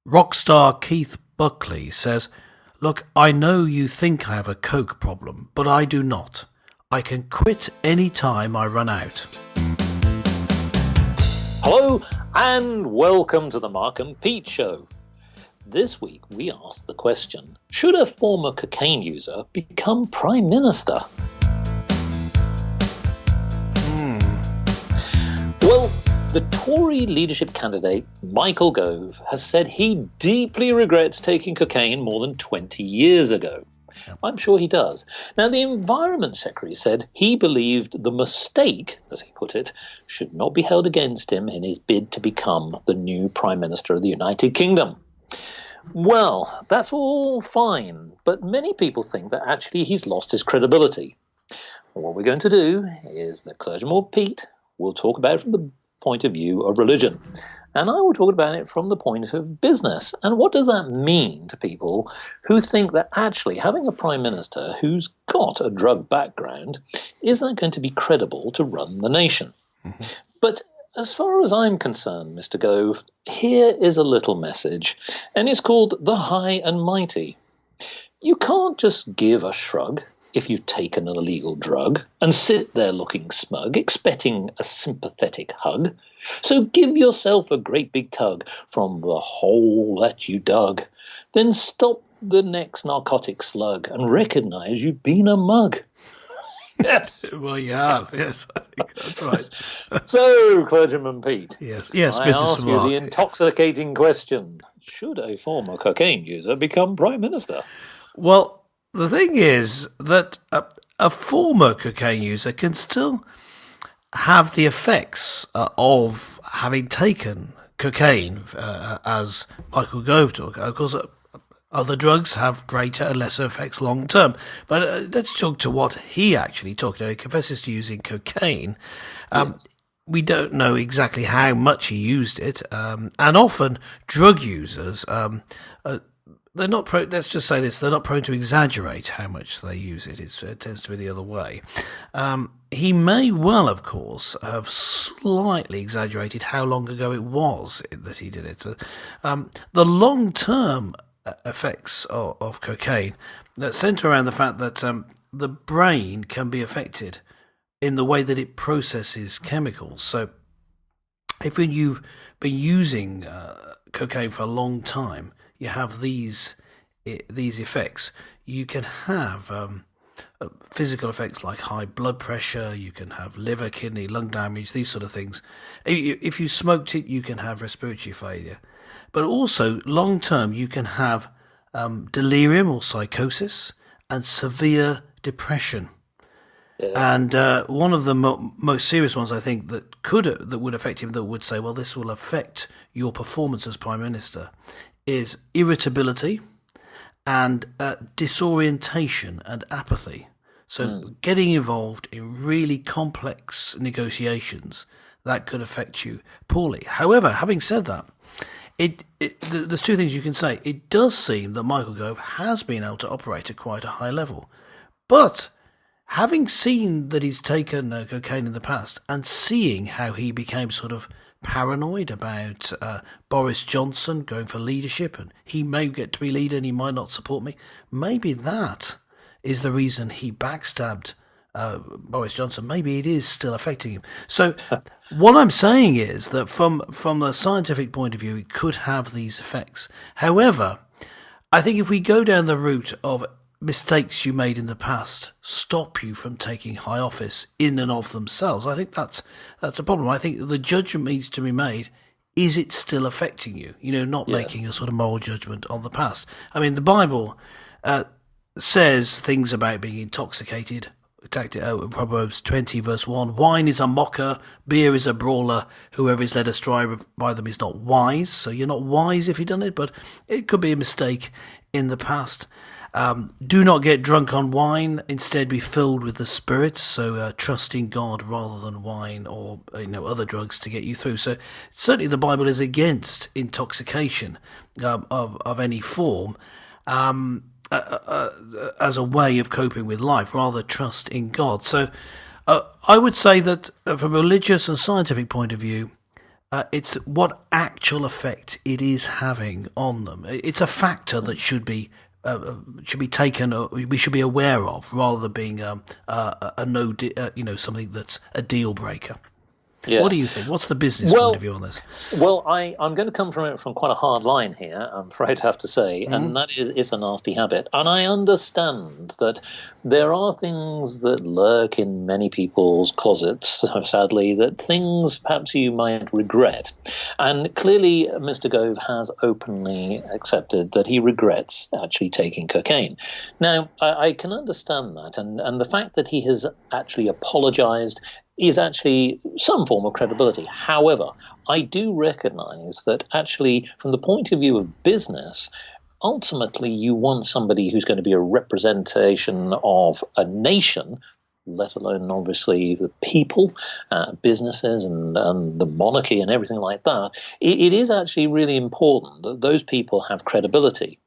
Rock star Keith Buckley says, "Look, I know you think I have a coke problem, but I do not. I can quit any time I run out." Hello and welcome to the Mark and Pete Show. This week we asked the question, should a former cocaine user become Prime Minister? Well, the Tory leadership candidate Michael Gove has said he deeply regrets taking cocaine more than 20 years ago. I'm sure he does. Now, the Environment Secretary said he believed the mistake, as he put it, should not be held against him in his bid to become the new Prime Minister of the United Kingdom. Well, that's all fine, but many people think that actually he's lost his credibility. What we're going to do is that Clergyman Pete will talk about it from the point of view of religion, and I will talk about it from the point of business. And what does that mean to people who think that actually having a Prime Minister who's got a drug background, is that going to be credible to run the nation? Mm-hmm. But as far as I'm concerned, Mr. Gove, here is a little message, and it's called the High and Mighty. You can't just give a shrug if you've taken an illegal drug and sit there looking smug, expecting a sympathetic hug. So give yourself a great big tug from the hole that you dug. Then stop the next narcotic slug and recognise you've been a mug. Yes. Well, you have. Yes, I think that's right. So, Clergyman Pete. Yes, I ask you the intoxicating question: should a former cocaine user become Prime Minister? Well, the thing is that a former cocaine user can still have the effects of having taken cocaine, as Michael Gove talked. Of course, other drugs have greater and lesser effects long term. But let's talk to what he actually talked about. He confesses to using cocaine. Yes. We don't know exactly how much he used it. And often drug users, they're not let's just say this, they're not prone to exaggerate how much they use it. It tends to be the other way. He may well, of course, have slightly exaggerated how long ago it was that he did it. The long-term effects of cocaine that centre around the fact that the brain can be affected in the way that it processes chemicals. So if you've been using cocaine for a long time, you have these effects. You can have physical effects like high blood pressure, you can have liver, kidney, lung damage, these sort of things. If you smoked it, you can have respiratory failure. But also, long term, you can have delirium or psychosis and severe depression. Yes. And one of the most serious ones, I think, that would affect him, that would say, well, this will affect your performance as Prime Minister, is irritability and disorientation and apathy. So getting involved in really complex negotiations, that could affect you poorly. However, having said that, there's two things you can say. It does seem that Michael Gove has been able to operate at quite a high level. But having seen that he's taken cocaine in the past and seeing how he became sort of paranoid about Boris Johnson going for leadership and he may get to be leader and he might not support me, maybe that is the reason he backstabbed Boris Johnson. Maybe it is still affecting him. So what I'm saying is that from the scientific point of view, it could have these effects. However, I think if we go down the route of mistakes you made in the past stop you from taking high office in and of themselves, I think that's a problem. I think the judgment needs to be made. Is it still affecting you? Not making a sort of moral judgment on the past. I mean, the Bible says things about being intoxicated. Proverbs 20 verse 1, wine is a mocker, beer is a brawler, whoever is led astray by them is not wise. So you're not wise if you've done it, but it could be a mistake in the past. Do not get drunk on wine, instead be filled with the Spirit. So trust in God rather than wine or other drugs to get you through. So certainly the Bible is against intoxication of any form. As a way of coping with life, rather trust in God. So I would say that from a religious and scientific point of view, It's what actual effect it is having on them. It's a factor that should be taken. We should be aware of, rather than being something that's a deal breaker. Yes. What do you think? What's the business point of view on this? Well, I'm going to come from it from quite a hard line here, I'm afraid to have to say, and that is it's a nasty habit. And I understand that there are things that lurk in many people's closets, sadly, that things perhaps you might regret. And clearly, Mr. Gove has openly accepted that he regrets actually taking cocaine. Now, I can understand that, and the fact that he has actually apologized is actually some form of credibility. However, I do recognize that actually, from the point of view of business, ultimately you want somebody who's going to be a representation of a nation, let alone obviously the people, businesses and the monarchy and everything like that. It is actually really important that those people have credibility.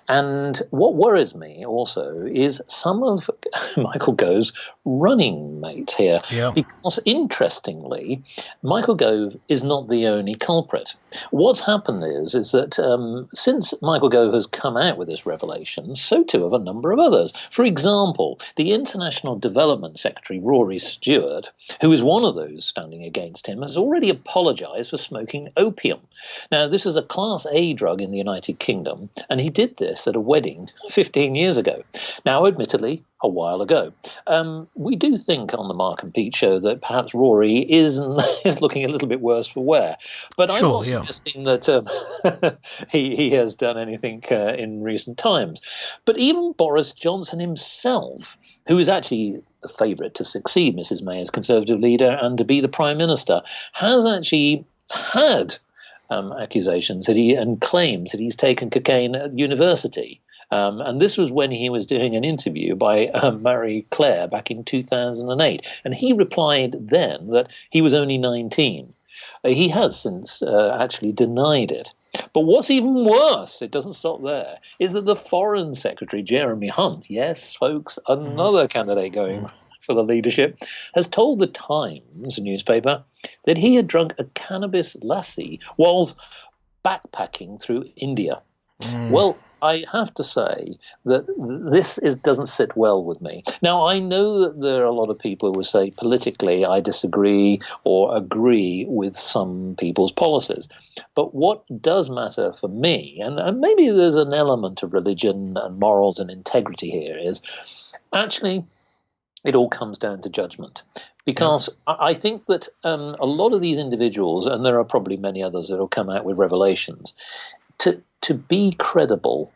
And what worries me also is some of Michael Gove's running mates here. Yeah. Because interestingly, Michael Gove is not the only culprit. What's happened is that since Michael Gove has come out with this revelation, so too have a number of others. For example, the International Development Secretary, Rory Stewart, who is one of those standing against him, has already apologized for smoking opium. Now, this is a Class A drug in the United Kingdom, and he did this at a wedding 15 years ago. Now, admittedly, a while ago. We do think on the Mark and Pete show that perhaps Rory is looking a little bit worse for wear. But I'm not suggesting that he has done anything in recent times. But even Boris Johnson himself, who is actually the favourite to succeed Mrs May as Conservative leader and to be the Prime Minister, has actually had accusations and claims that he's taken cocaine at university. And this was when he was doing an interview by Marie Claire back in 2008. And he replied then that he was only 19. He has since actually denied it. But what's even worse, it doesn't stop there, is that the Foreign Secretary, Jeremy Hunt, yes, folks, another candidate going for the leadership, has told the Times newspaper that he had drunk a cannabis lassi while backpacking through India. Well, I have to say that this doesn't sit well with me. Now, I know that there are a lot of people who will say politically I disagree or agree with some people's policies. But what does matter for me, and maybe there's an element of religion and morals and integrity here, is actually it all comes down to judgment. Because I think that a lot of these individuals, and there are probably many others that will come out with revelations, to be credible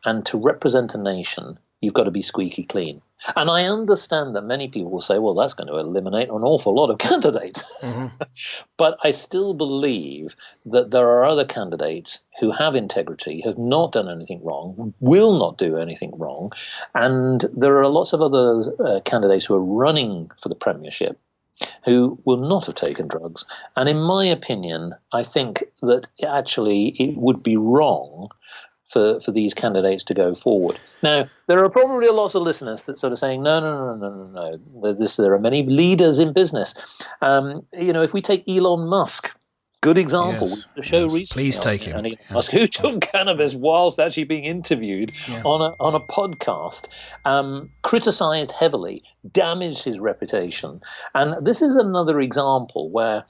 and to represent a nation, you've got to be squeaky clean. And I understand that many people will say, well, that's going to eliminate an awful lot of candidates. But I still believe that there are other candidates who have integrity, have not done anything wrong, will not do anything wrong. And there are lots of other candidates who are running for the premiership who will not have taken drugs. And in my opinion, I think that actually it would be wrong for these candidates to go forward. Now, there are probably a lot of listeners that sort of saying, no. There are many leaders in business. If we take Elon Musk, good example. Yes, the show recently. Please take him. Elon Musk, who took cannabis whilst actually being interviewed on a podcast, criticised heavily, damaged his reputation. And this is another example where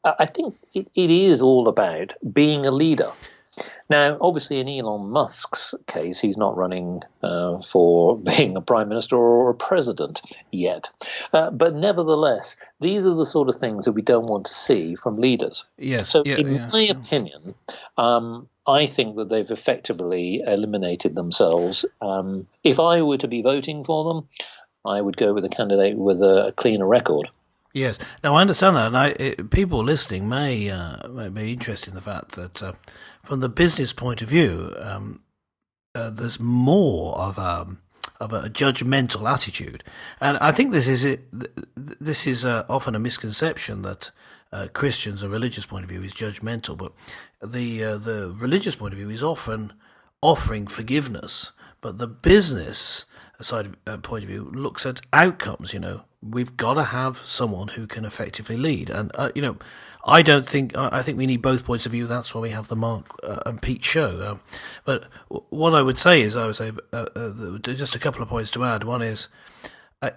I think it is all about being a leader. Now, obviously, in Elon Musk's case, he's not running for being a prime minister or a president yet. But nevertheless, these are the sort of things that we don't want to see from leaders. Yes. So in my opinion, I think that they've effectively eliminated themselves. If I were to be voting for them, I would go with a candidate with a cleaner record. Yes. Now, I understand that, and people listening may be interested in the fact that from the business point of view, there's more of a judgmental attitude, and I think this is it. This is often a misconception that Christians, a religious point of view, is judgmental, but the religious point of view is often offering forgiveness, but the business side point of view looks at outcomes. we've got to have someone who can effectively lead. And, I think we need both points of view. That's why we have the Mark and Pete show. But what I would say is, just a couple of points to add. One is,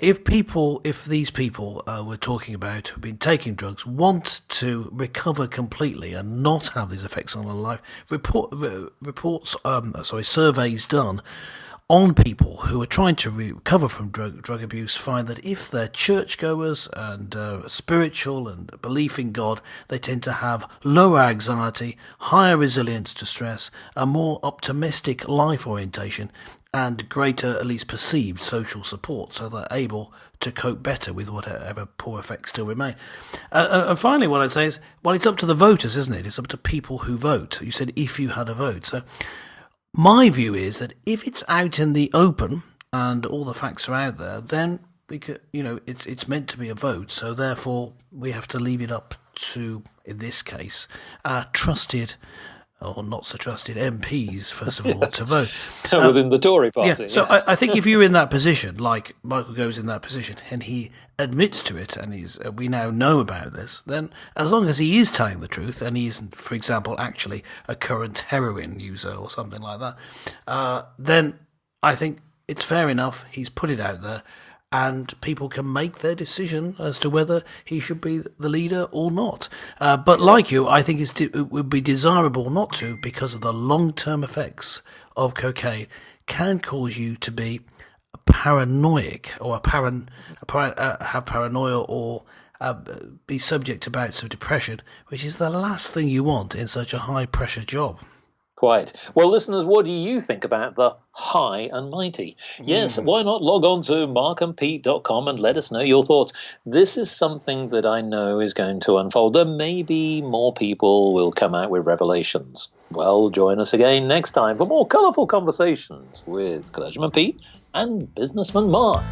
if these people we're talking about who've been taking drugs want to recover completely and not have these effects on their life, surveys done on people who are trying to recover from drug abuse find that if they're churchgoers and spiritual and belief in God, they tend to have lower anxiety, higher resilience to stress, a more optimistic life orientation, and greater, at least perceived, social support, so they're able to cope better with whatever poor effects still remain. And finally, what I'd say is, well, it's up to the voters, isn't it? It's up to people who vote. You said if you had a vote. So my view is that if it's out in the open and all the facts are out there, then we could, it's meant to be a vote. So therefore, we have to leave it up to, in this case, trusted or not so trusted MPs, first of all, to vote. Within the Tory party. Yeah. So yes. I think if you're in that position, like Michael Gove's in that position, and he admits to it, and we now know about this, then as long as he is telling the truth, and he isn't, for example, actually a current heroin user or something like that, then I think it's fair enough. He's put it out there, and people can make their decision as to whether he should be the leader or not. But like you, I think it would be desirable not to, because of the long-term effects of cocaine can cause you to be paranoid or have paranoia or be subject to bouts of depression, which is the last thing you want in such a high-pressure job. Quite. Well, listeners, what do you think about the high and mighty? Yes, why not log on to markandpete.com and let us know your thoughts. This is something that I know is going to unfold. There may be more people will come out with revelations. Well, join us again next time for more colourful conversations with Clergyman Pete and Businessman Mark.